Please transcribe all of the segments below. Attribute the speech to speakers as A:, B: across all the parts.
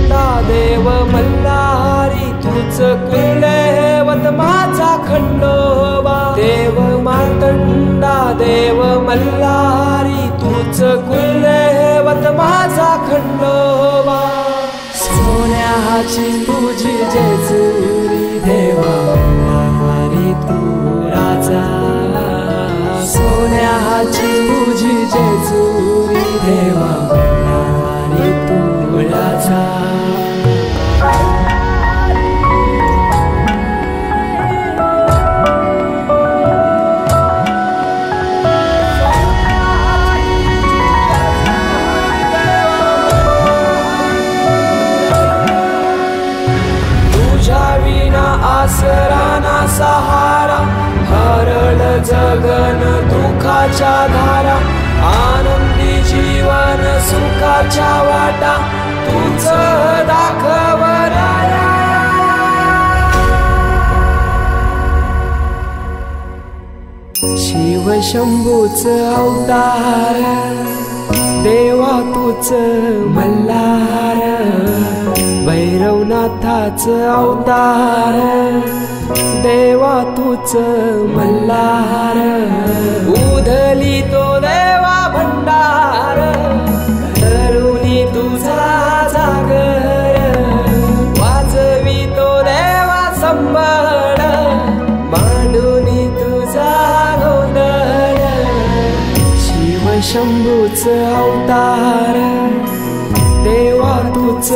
A: मातंडा देव मल्हारी तूच कुलदैवत माझा खंडोबा। देव मातंडा देव मल्हारी तूच कुलदैवत माझा खंडोबा। सोन्याची तुझी जेजुरी देवा मल्हारी तू राजा। सोन्याची तुझी जेजुरी देवा मल्हारी तू राजा। आसरा ना सहारा हरळ जगन दुखाच्या धारा। आनंदी जीवन सुखाच्या वाटा तूच दाखव राया। शिव शंभूच अवतार देवा तूच मल्हार। भैरवनाथाच अवतार देवा तूच मल्हार। उधली तो देवा भंडार धरुनी तुझा जागर। वाजवी तो देवा संबळ मांडुनी तुझा गोंधळ। शिव शंभूच अवतार देवा तूच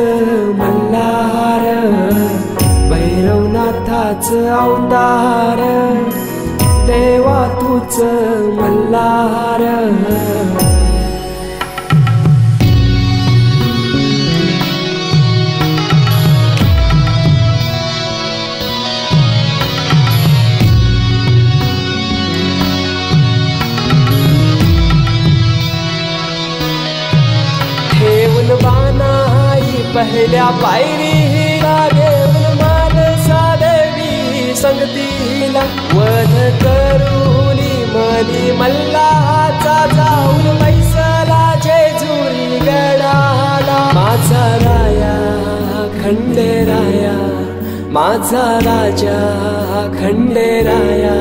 A: मल्हार। भैरवनाथाच अवतार देवा तूच मल्हार। ठेवून बानाई पहिल्या पायरीला घेऊन मानसा देवी संगतीला। वध करूनी मनी मल्हाचा जाऊन बैसला जेजुरी गडाला। माझा राया खंडेराया माझा राजा खंडेराया।